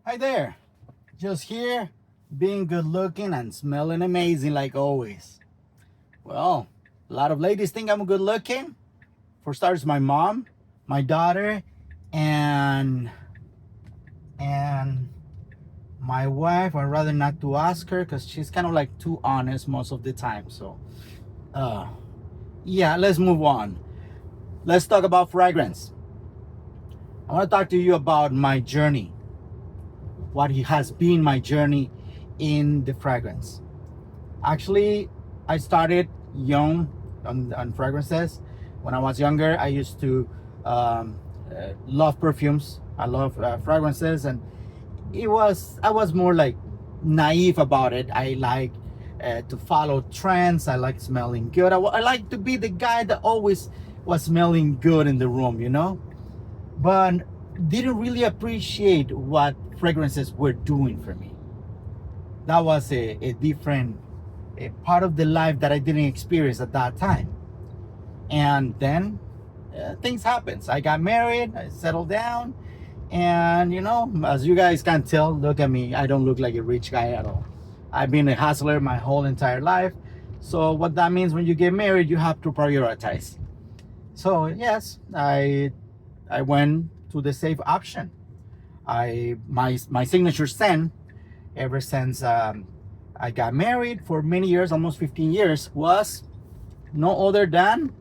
Hi there. Just here, being good looking and smelling amazing like always. Well, a lot of ladies think I'm good looking. For starters, my mom, my daughter, and and my wife. I'd rather not to ask her because she's kind of like too honest most of the time. So, uh, yeah, let's move on. Let's talk about fragrance. I want to talk to you about my journey, what it has been my journey in the fragrance. Actually, I started young on fragrances. When I was younger, I used to love perfumes. I love fragrances, and I was more like naive about it. I like to follow trends. I like smelling good. I like to be the guy that always was smelling good in the room, but didn't really appreciate what fragrances were doing for me. That was a different a part of the life that I didn't experience at that time. And then things happens. I got married, I settled down, and as you guys can tell, look at me. I don't look like a rich guy at all. I've been a hustler my whole entire life. So what that means, when you get married, you have to prioritize. So yes, I went to the safe option. My signature scent ever since I got married for many years, almost 15 years, was no other than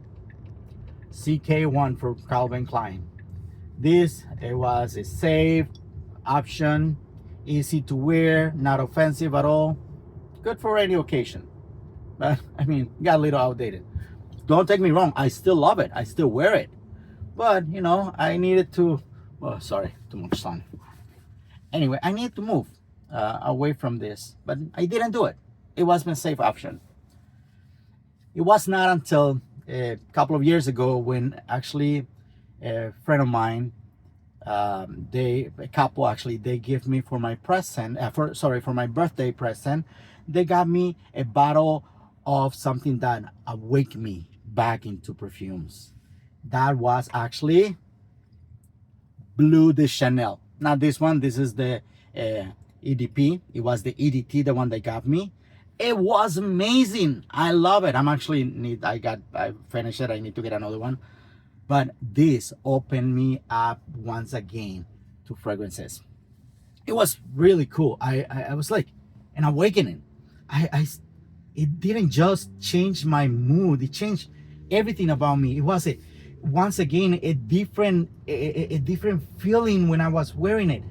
CK1 for Calvin Klein. This, it was a safe option, easy to wear, not offensive at all, good for any occasion. But I mean, got a little outdated. Don't take me wrong, I still love it, I still wear it. But I needed to, oh sorry, too much sun. Anyway, I need to move away from this, but I didn't do it. It was my safe option. It was not until a couple of years ago when actually a friend of mine, a couple actually, they give me for my present, for my birthday present, they got me a bottle of something that awake me back into perfumes. That was actually Bleu de Chanel. Not this one. This is the EDP. It was the EDT, the one they got me. It was amazing. I love it. I finished it. I need to get another one. But this opened me up once again to fragrances. It was really cool. I was like an awakening. It didn't just change my mood. It changed everything about me. It was once again a different feeling when I was wearing it.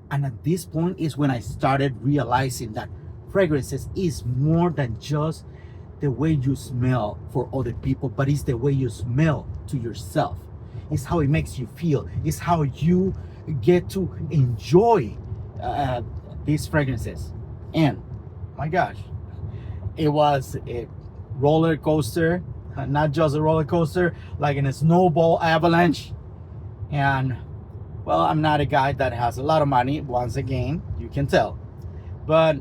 And at this point is when I started realizing that fragrances is more than just the way you smell for other people, but it's the way you smell to yourself. It's how it makes you feel. It's how you get to enjoy these fragrances. And my gosh, it was a roller coaster, not just a roller coaster, like in a snowball avalanche. And well, I'm not a guy that has a lot of money, once again, you can tell. But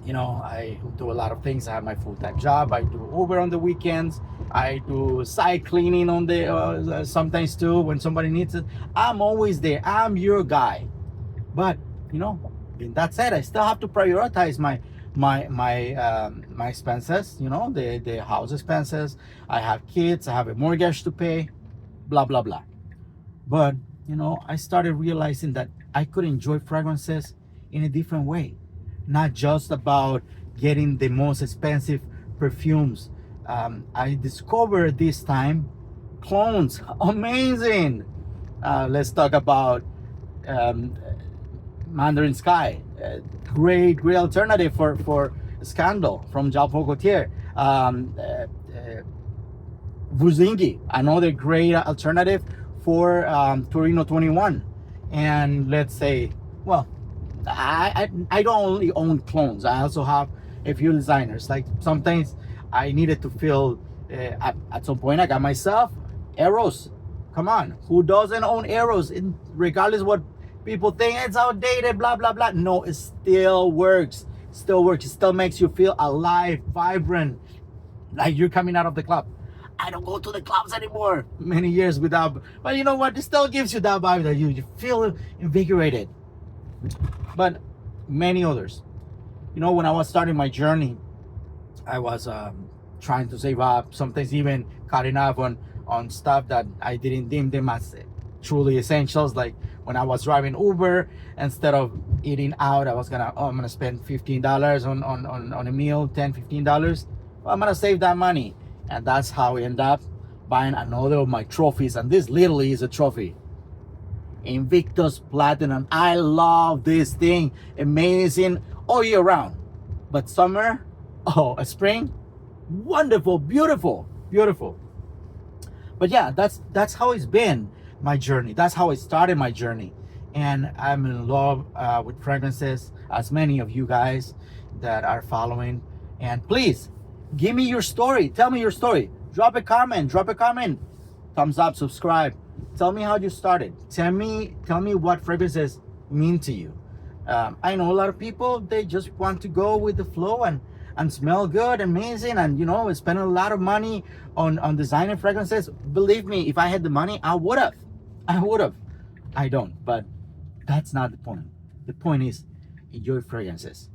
I do a lot of things. I have my full-time job. I do Uber on the weekends. I do side cleaning on the sometimes too when somebody needs it. I'm always there. I'm your guy. But in that said, I still have to prioritize my expenses. The house expenses. I have kids. I have a mortgage to pay. Blah blah blah. But I started realizing that I could enjoy fragrances in a different way. Not just about getting the most expensive perfumes. I discovered this time clones. Amazing. Let's talk about Mandarin Sky. Great alternative for Scandal from Jean Paul Gaultier. Vuzingi, another great alternative for Torino 21. And let's say, well, I don't only own clones. I also have a few designers. Like sometimes I needed to feel at some point I got myself Eros. Come on, who doesn't own Eros? Regardless what people think, it's outdated, blah blah blah. No, it still works. It still makes you feel alive, vibrant, like you're coming out of the club. I don't go to the clubs anymore. Many years without, but you know what? It still gives you that vibe that you feel invigorated. but many others. You know, when I was starting my journey, I was trying to save up, sometimes even cutting off on stuff that I didn't deem them as truly essentials. Like when I was driving Uber, instead of eating out, I'm gonna spend $15 on a meal, $10, $15. Well, I'm gonna save that money, and that's how I end up buying another of my trophies. And this literally is a trophy, Invictus Platinum. I love this thing, amazing all year round, but summer, oh, spring, wonderful, beautiful, beautiful. But yeah, that's how it's been my journey. That's how I started my journey, and I'm in love with fragrances, as many of you guys that are following. And please give me your story. Tell me your story. Drop a comment. Thumbs up, subscribe. Tell me how you started. Tell me what fragrances mean to you. I know a lot of people, they just want to go with the flow and smell good, amazing, and you know, spend a lot of money on designing fragrances. Believe me, if I had the money, I would have. I don't, but that's not the point. The point is, enjoy fragrances,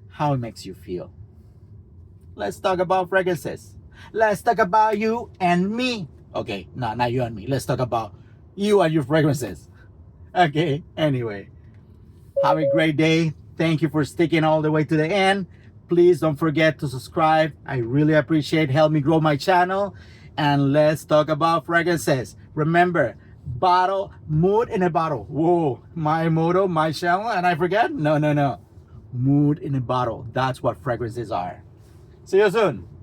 how it makes you feel. Let's talk about fragrances. Let's talk about you and me. Okay, no, not you and me. Let's talk about you and your fragrances. Okay, anyway, have a great day. Thank you for sticking all the way to the end. Please don't forget to subscribe. I really appreciate it. Help me grow my channel. And let's talk about fragrances. Remember, bottle, mood in a bottle. Whoa, my motto, my channel, and I forget? No. Mood in a bottle. That's what fragrances are. See you soon.